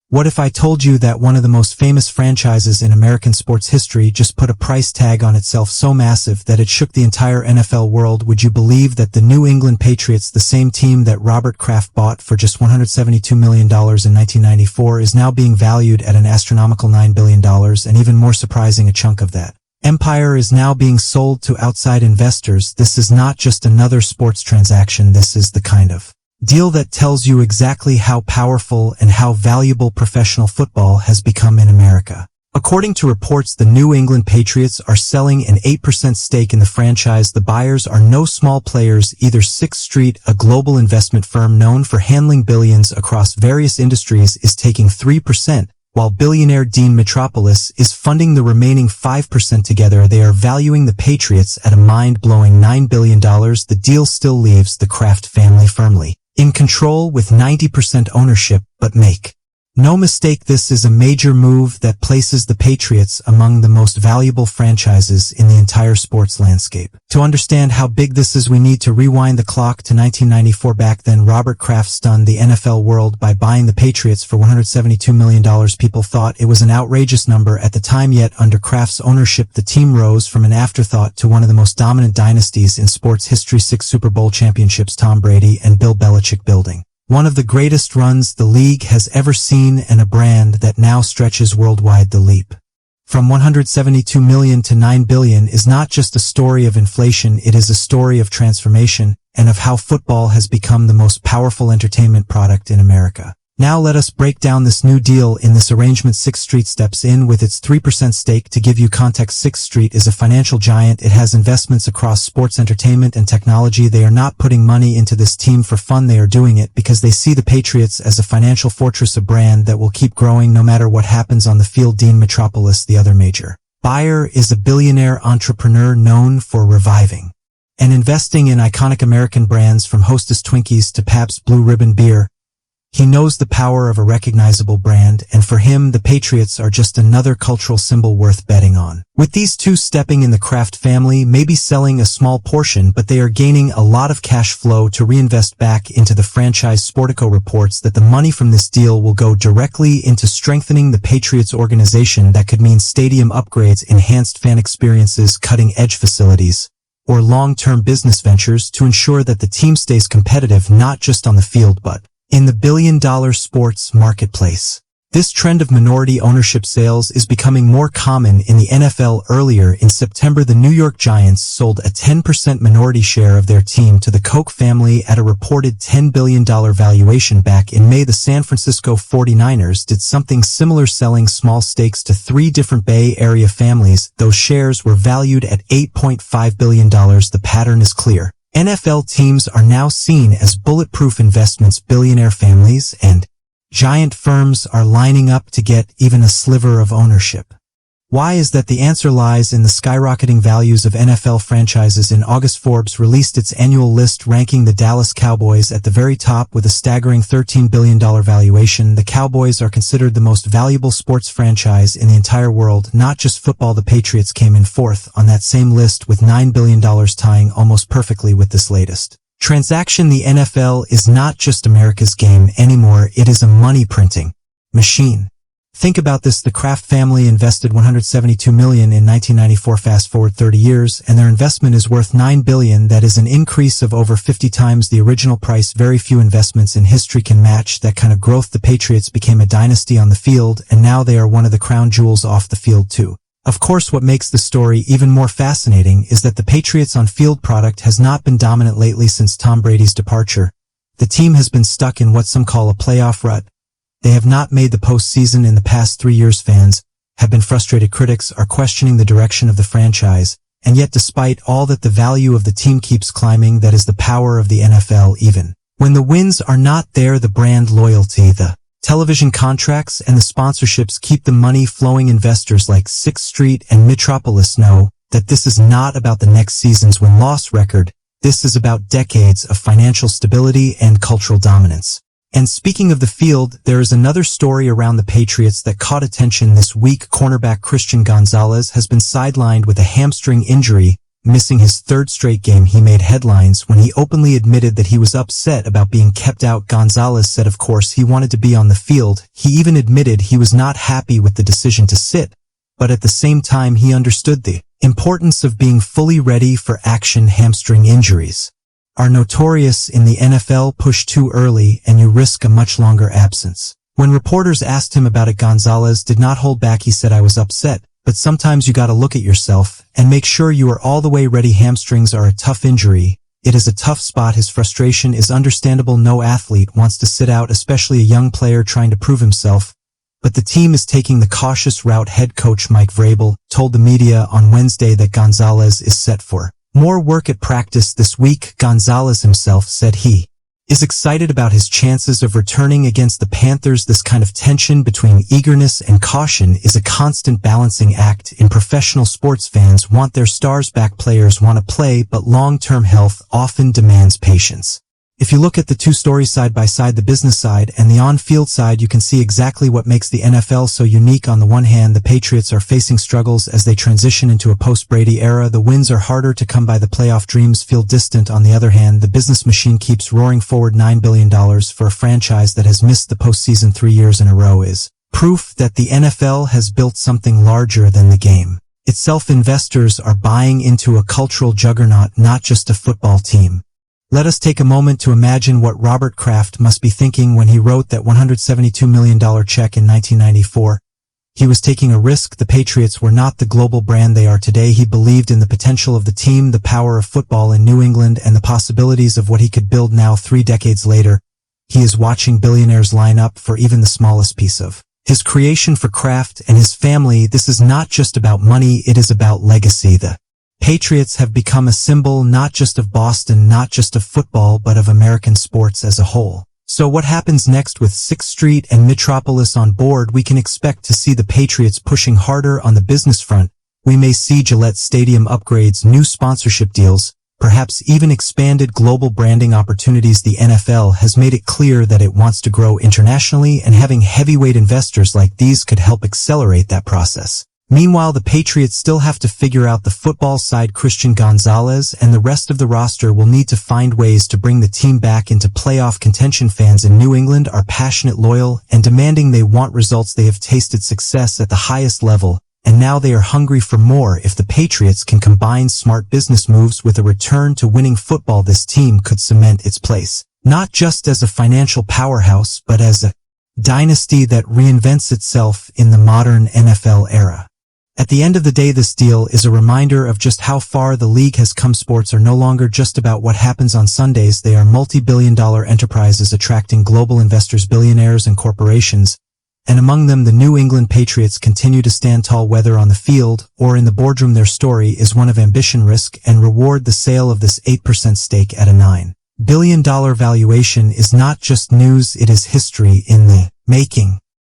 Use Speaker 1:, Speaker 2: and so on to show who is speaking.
Speaker 1: What if I told you that one of the most famous franchises in American sports history just put a price tag on itself so massive that it shook the entire NFL world? Would you believe that the New England Patriots, the same team that Robert Kraft bought for just $172 million in 1994, is now being valued at an astronomical $9 billion, and even more surprising, a chunk of that empire is now being sold to outside investors? This is not just another sports transaction. This is the kind of deal that tells you exactly how powerful and how valuable professional football has become in America. According to reports, the New England Patriots are selling an 8% stake in the franchise. The buyers are no small players either. Sixth Street, a global investment firm known for handling billions across various industries, is taking 3%, while billionaire Dean Metropoulos is funding the remaining 5%. Together, they are valuing the Patriots at a mind-blowing $9 billion. The deal still leaves the Kraft family firmly in control with 90% ownership, but make no mistake, this is a major move that places the Patriots among the most valuable franchises in the entire sports landscape. To understand how big this is, we need to rewind the clock to 1994. Back then, Robert Kraft stunned the NFL world by buying the Patriots for $172 million. People thought it was an outrageous number at the time, yet under Kraft's ownership, the team rose from an afterthought to one of the most dominant dynasties in sports history. 6 Super Bowl championships, Tom Brady and Bill Belichick building one of the greatest runs the league has ever seen, and a brand that now stretches worldwide. The leap from $172 million to $9 billion is not just a story of inflation, it is a story of transformation and of how football has become the most powerful entertainment product in America. Now let us break down this new deal. In this arrangement, Sixth Street steps in with its 3% stake. To give you context, Sixth Street is a financial giant. It has investments across sports, entertainment, and technology. They are not putting money into this team for fun. They are doing it because they see the Patriots as a financial fortress, a brand that will keep growing no matter what happens on the field. Dean Metropoulos, the other major buyer, is a billionaire entrepreneur known for reviving and investing in iconic American brands from Hostess Twinkies to Pabst Blue Ribbon beer. He knows the power of a recognizable brand, and for him, the Patriots are just another cultural symbol worth betting on. With these two stepping in, the Kraft family may be selling a small portion, but they are gaining a lot of cash flow to reinvest back into the franchise. Sportico reports that the money from this deal will go directly into strengthening the Patriots organization. That could mean stadium upgrades, enhanced fan experiences, cutting-edge facilities, or long-term business ventures to ensure that the team stays competitive not just on the field but in the billion-dollar sports marketplace. This trend of minority ownership sales is becoming more common in the NFL. Earlier in September, the New York Giants sold a 10% minority share of their team to the Koch family at a reported $10 billion valuation. Back in May, the San Francisco 49ers did something similar, selling small stakes to 3 different Bay Area families. Those shares were valued at $8.5 billion. The pattern is clear. NFL teams are now seen as bulletproof investments. Billionaire families and giant firms are lining up to get even a sliver of ownership. Why is that? The answer lies in the skyrocketing values of NFL franchises. In August, Forbes released its annual list ranking the Dallas Cowboys at the very top with a staggering $13 billion valuation. The Cowboys are considered the most valuable sports franchise in the entire world, not just football. The Patriots came in 4th on that same list with $9 billion, tying almost perfectly with this latest transaction. The NFL is not just America's game anymore, it is a money-printing machine. Think about this. The Kraft family invested $172 million in 1994. Fast forward 30 years, and their investment is worth $9 billion. That is an increase of over 50 times the original price. Very few investments in history can match that kind of growth. The Patriots became a dynasty on the field, and now they are one of the crown jewels off the field too. Of course, what makes the story even more fascinating is that the Patriots' on-field product has not been dominant lately. Since Tom Brady's departure, the team has been stuck in what some call a playoff rut. They have not made the postseason in the past 3 years. Fans have been frustrated. Critics are questioning the direction of the franchise. And yet, despite all that, the value of the team keeps climbing. That is the power of the NFL. Even when the wins are not there, the brand loyalty, the television contracts, and the sponsorships keep the money flowing. Investors like Sixth Street and Metropoulos know that this is not about the next season's win-loss record. This is about decades of financial stability and cultural dominance. And speaking of the field, there is another story around the Patriots that caught attention this week. Cornerback Christian Gonzalez has been sidelined with a hamstring injury. missing his third straight game. He made headlines when he openly admitted that he was upset about being kept out. Gonzalez said of course he wanted to be on the field. He even admitted he was not happy with the decision to sit, but at the same time he understood the importance of being fully ready for action. Hamstring injuries are notorious in the NFL. Push too early and you risk a much longer absence. When reporters asked him about it, Gonzalez did not hold back. He said, "I was upset, but sometimes you gotta look at yourself and make sure you are all the way ready." Hamstrings are a tough injury. It is a tough spot. His frustration is understandable. No athlete wants to sit out, especially a young player trying to prove himself. But the team is taking the cautious route. Head coach Mike Vrabel told the media on Wednesday that Gonzalez is set for more work at practice this week. Gonzalez himself said he is excited about his chances of returning against the Panthers. This kind of tension between eagerness and caution is a constant balancing act in professional sports. Fans want their stars back, players want to play, but long-term health often demands patience. If you look at the two stories side by side, the business side and the on-field side, you can see exactly what makes the NFL so unique. On the one hand, the Patriots are facing struggles as they transition into a post-Brady era. The wins are harder to come by. The playoff dreams feel distant. On the other hand, the business machine keeps roaring forward. $9 billion for a franchise that has missed the postseason 3 years in a row is proof that the NFL has built something larger than the game itself. Investors are buying into a cultural juggernaut, not just a football team. Let us take a moment to imagine what Robert Kraft must be thinking when he wrote that $172 million check in 1994. He was taking a risk. The Patriots were not the global brand they are today. He believed in the potential of the team, the power of football in New England, and the possibilities of what he could build. Now, 3 decades later, he is watching billionaires line up for even the smallest piece of his creation. For Kraft and his family, this is not just about money, it is about legacy. The Patriots have become a symbol not just of Boston, not just of football, but of American sports as a whole. So what happens next with 6th Street and Metropolis on board? We can expect to see the Patriots pushing harder on the business front. We may see Gillette Stadium upgrades, new sponsorship deals, perhaps even expanded global branding opportunities. The NFL has made it clear that it wants to grow internationally, and having heavyweight investors like these could help accelerate that process. Meanwhile, the Patriots still have to figure out the football side. Christian Gonzalez and the rest of the roster will need to find ways to bring the team back into playoff contention. Fans in New England are passionate, loyal, and demanding. They want results. They have tasted success at the highest level, and now they are hungry for more. If the Patriots can combine smart business moves with a return to winning football, this team could cement its place, not just as a financial powerhouse, but as a dynasty that reinvents itself in the modern NFL era. At the end of the day, this deal is a reminder of just how far the league has come. Sports are no longer just about what happens on Sundays. They are multi-billion-dollar enterprises attracting global investors, billionaires, and corporations. And among them, the New England Patriots continue to stand tall, whether on the field or in the boardroom. Their story is one of ambition, risk, and reward. The sale of this 8% stake at a $9 billion valuation is not just news, it is history in the making.